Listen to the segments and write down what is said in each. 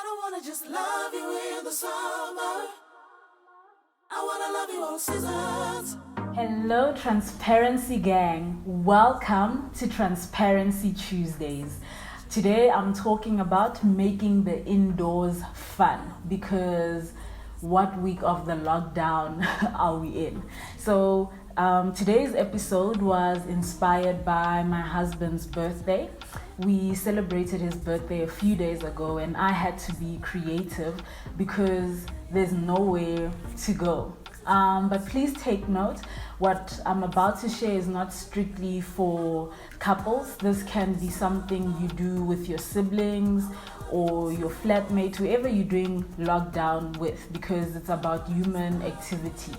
don't wanna just love you in the summer. I wanna love you all seasons. Hello, Transparency Gang. Welcome to Transparency Tuesdays. Today I'm talking about making the indoors fun because what week of the lockdown are we in? So today's episode was inspired by my husband's birthday. We celebrated his birthday a few days ago and I had to be creative because there's nowhere to go. But please take note, what I'm about to share is not strictly for couples. This can be something you do with your siblings or your flatmate, whoever you're doing lockdown with, because it's about human activity.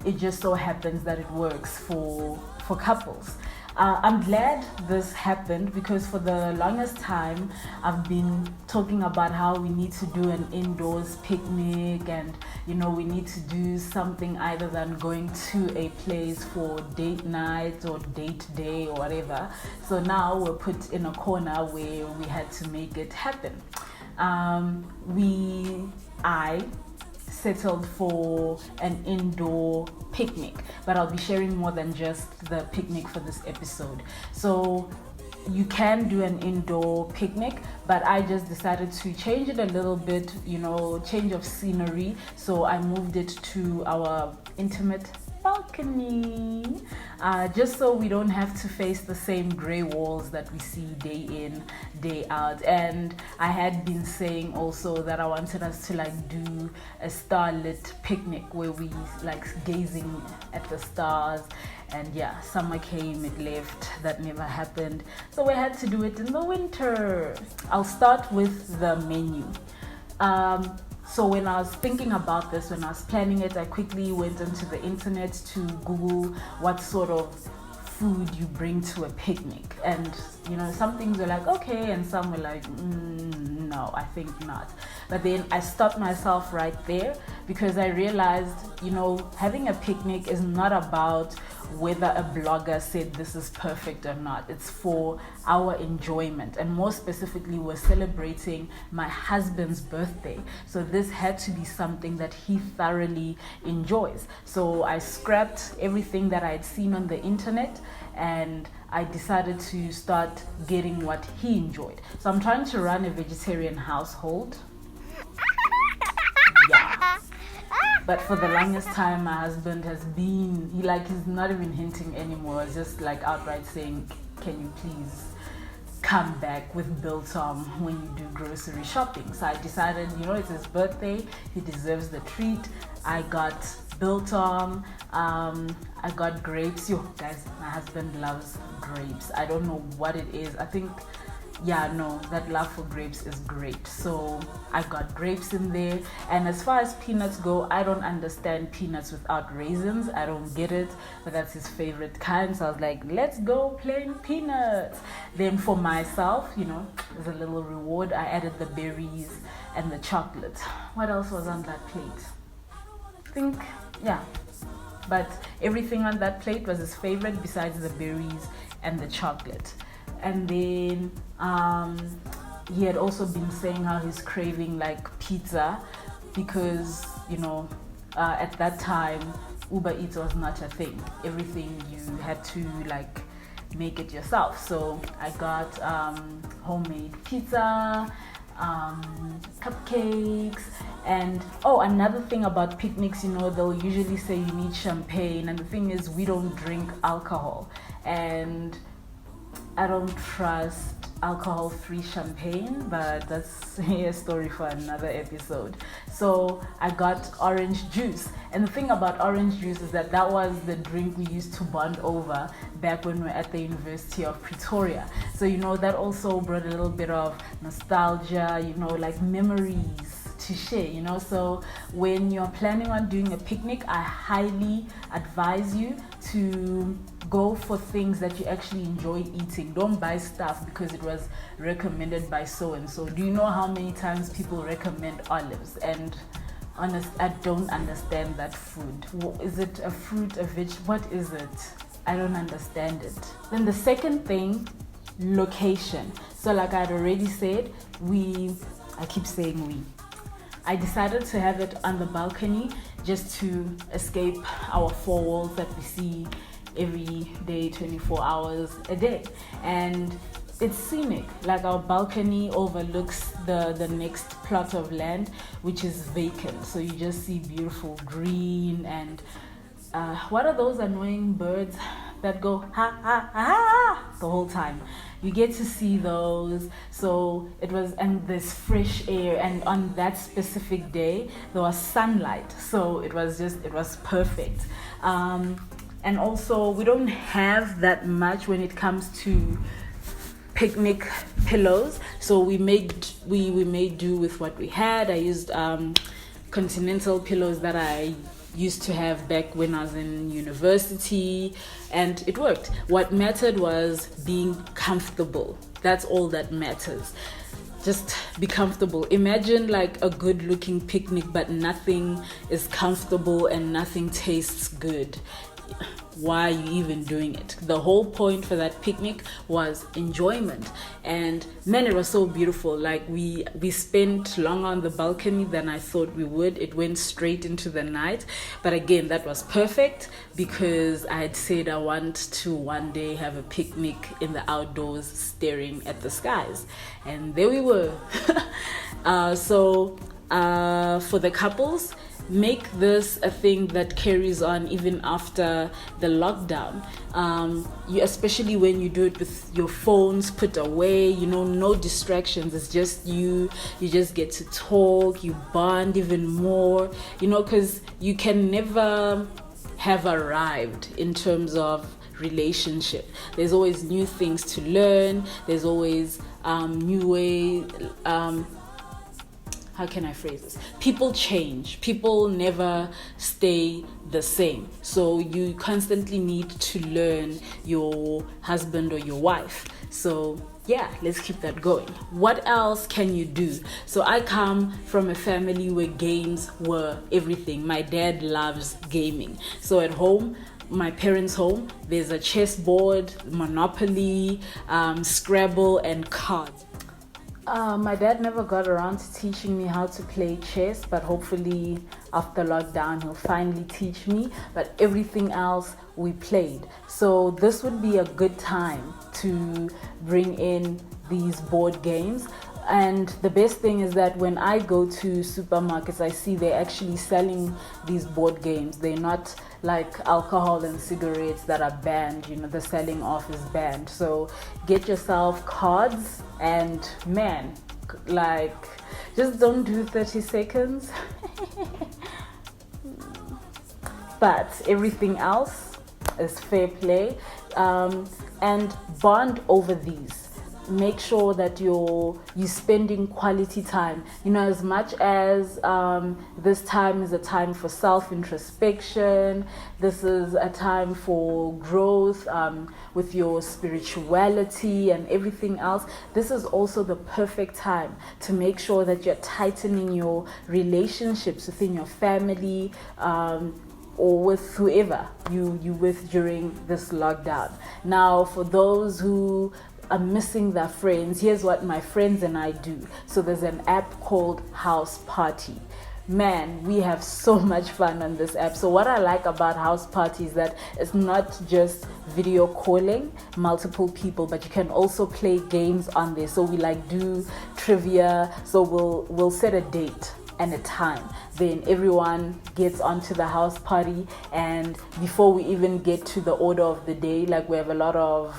It just so happens that it works for couples. I'm glad this happened because for the longest time I've been talking about how we need to do an indoors picnic and we need to do something either than going to a place for date night or date day or whatever. So now we're put in a corner where we had to make it happen. I settled for an indoor picnic, but I'll be sharing more than just the picnic for this episode. So you can do an indoor picnic, but I just decided to change it a little bit, change of scenery. So I moved it to our intimate balcony, just so we don't have to face the same gray walls that we see day in, day out. And I had been saying also that I wanted us to do a starlit picnic where we gazing at the stars. And yeah, summer came, it left, that never happened. So we had to do it in the winter. I'll start with the menu. So when I was thinking about this, when I was planning it, I quickly went onto the internet to Google what sort of food you bring to a picnic. And, some things were like, okay, and some were like, no, I think not. But then I stopped myself right there because I realized, having a picnic is not about whether a blogger said this is perfect or not. It's for our enjoyment. And more specifically, we're celebrating my husband's birthday. So this had to be something that he thoroughly enjoys. So I scrapped everything that I had seen on the internet and I decided to start getting what he enjoyed. So I'm trying to run a vegetarian household. Yeah. But for the longest time, my husband has been, he's not even hinting anymore. It's just outright saying, can you please come back with Biltong when you do grocery shopping? So I decided, it's his birthday. He deserves the treat. I got Biltong. I got grapes. Yo, guys, my husband loves grapes. I don't know what it is. I think, that love for grapes is great. So I got grapes in there. And as far as peanuts go, I don't understand peanuts without raisins. I don't get it, but that's his favorite kind. So I was like, let's go plain peanuts. Then for myself, as a little reward, I added the berries and the chocolate. What else was on that plate? I think, but everything on that plate was his favorite besides the berries and the chocolate. And then he had also been saying how he's craving pizza because at that time Uber Eats was not a thing. Everything you had to make it yourself. So I got homemade pizza, cupcakes, and another thing about picnics, they'll usually say you need champagne, and the thing is we don't drink alcohol, and I don't trust alcohol-free champagne, but that's a story for another episode. So I got orange juice, and the thing about orange juice is that was the drink we used to bond over back when we were at the University of Pretoria. So that also brought a little bit of nostalgia, memories to share, so when you're planning on doing a picnic, I highly advise you to go for things that you actually enjoy eating. Don't buy stuff because it was recommended by so and so. Do you know how many times people recommend olives? And honest, I don't understand that food. Is it a fruit, a veg? What is it? I don't understand it. Then the second thing, location. So like I'd already said, we I keep saying we. I decided to have it on the balcony just to escape our four walls that we see every day, 24 hours a day. And it's scenic. Like, our balcony overlooks the next plot of land, which is vacant. So you just see beautiful green and what are those annoying birds that go ha ha ha ha the whole time? You get to see those. So it was, and there's fresh air, and on that specific day there was sunlight, so it was perfect. And also, we don't have that much when it comes to picnic pillows, so we made do with what we had. I used continental pillows that I used to have back when I was in university, and it worked. What mattered was being comfortable. That's all that matters. Just be comfortable. Imagine like a good looking picnic, but nothing is comfortable and nothing tastes good. Why are you even doing it? The whole point for that picnic was enjoyment. And man, it was so beautiful. Like, we spent longer on the balcony than I thought we would. It went straight into the night. But again, that was perfect because I had said I want to one day have a picnic in the outdoors staring at the skies. And there we were. So for the couples, make this a thing that carries on even after the lockdown. You, especially when you do it with your phones put away, no distractions. It's just you just get to talk, you bond even more, because you can never have arrived in terms of relationship. There's always new things to learn. There's always new way. How can I phrase this? People change. People never stay the same. So you constantly need to learn your husband or your wife. So yeah, let's keep that going. What else can you do? So I come from a family where games were everything. My dad loves gaming. So at home, my parents' home, there's a chessboard, Monopoly, Scrabble, and cards. My dad never got around to teaching me how to play chess, but hopefully after lockdown he'll finally teach me. But everything else we played. So this would be a good time to bring in these board games. And the best thing is that when I go to supermarkets, I see they're actually selling these board games. They're not like alcohol and cigarettes that are banned. The selling off is banned. So get yourself cards, and man, like, just don't do 30 seconds. But everything else is fair play. And bond over these. Make sure that you're spending quality time. As much as this time is a time for self-introspection, this is a time for growth with your spirituality and everything else. This is also the perfect time to make sure that you're tightening your relationships within your family, or with whoever you with during this lockdown. Now, for those who are missing their friends, here's what my friends and I do. So there's an app called House Party. Man, we have so much fun on this app. So what I like about House Party is that it's not just video calling multiple people, but you can also play games on there. So we do trivia. So we'll set a date and a time. Then everyone gets onto the house party, and before we even get to the order of the day, we have a lot of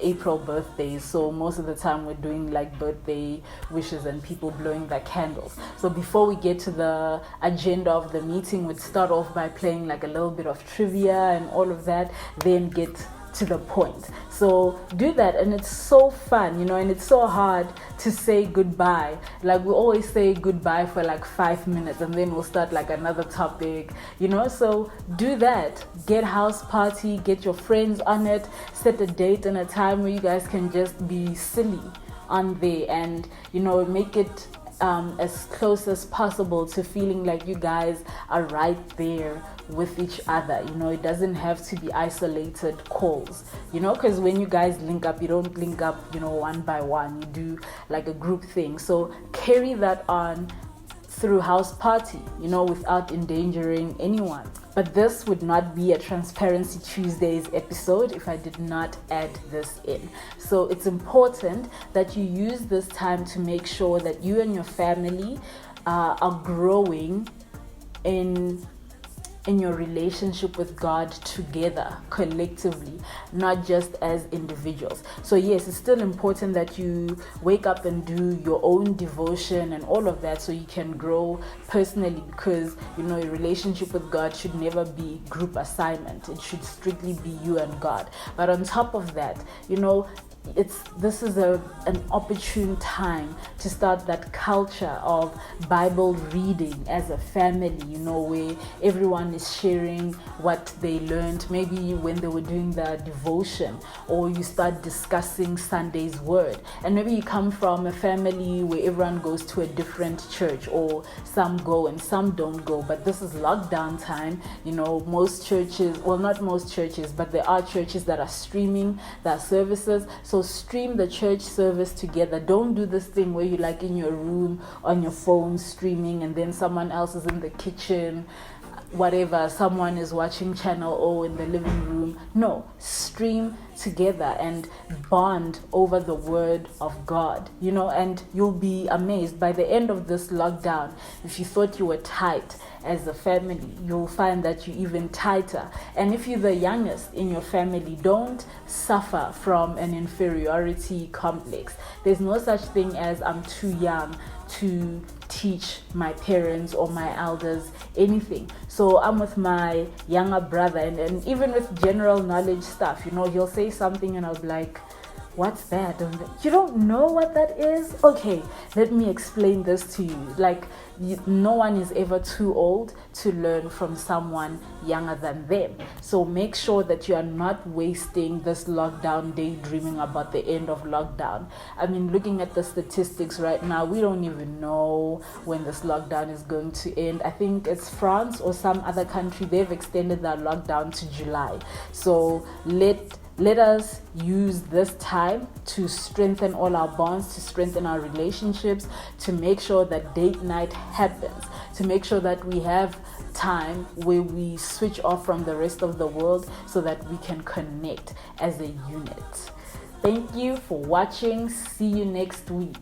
April birthdays, so most of the time we're doing birthday wishes and people blowing their candles. So before we get to the agenda of the meeting, we'd start off by playing a little bit of trivia and all of that, then get to the point. So do that, and it's so fun, and it's so hard to say goodbye. We always say goodbye for 5 minutes, and then we'll start another topic, so do that. Get House Party, get your friends on it, set a date and a time where you guys can just be silly on there, and make it as close as possible to feeling like you guys are right there with each other. It doesn't have to be isolated calls, because when you guys link up, you don't link up, one by one. You do like a group thing. So carry that on through house party, without endangering anyone. But this would not be a Transparency Tuesdays episode if I did not add this in. So it's important that you use this time to make sure that you and your family are growing in your relationship with God together, collectively, not just as individuals. So yes, it's still important that you wake up and do your own devotion and all of that so you can grow personally, because a relationship with God should never be group assignment. It should strictly be you and God. But on top of that, this is an opportune time to start that culture of Bible reading as a family, where everyone is sharing what they learned, maybe when they were doing the devotion, or you start discussing Sunday's word. And maybe you come from a family where everyone goes to a different church, or some go and some don't go, but this is lockdown time. Most churches, well, not most churches, but there are churches that are streaming their services. So stream the church service together. Don't do this thing where you like in your room on your phone streaming, and then someone else is in the kitchen, whatever, someone is watching channel O in the living room. No, stream together and bond over the word of God, and you'll be amazed by the end of this lockdown. If you thought you were tight as a family, you'll find that you're even tighter. And if you're the youngest in your family, don't suffer from an inferiority complex. There's no such thing as I'm too young to teach my parents or my elders anything. So I'm with my younger brother, and even with general knowledge stuff, he'll say something and I'll be like, what's that? You don't know what that is? Okay, let me explain this to you. No one is ever too old to learn from someone younger than them. So make sure that you are not wasting this lockdown daydreaming about the end of lockdown. Looking at the statistics right now, we don't even know when this lockdown is going to end. I think it's France or some other country, they've extended their lockdown to July. So let us use this time to strengthen all our bonds, to strengthen our relationships, to make sure that date night happens, to make sure that we have time where we switch off from the rest of the world so that we can connect as a unit. Thank you for watching. See you next week.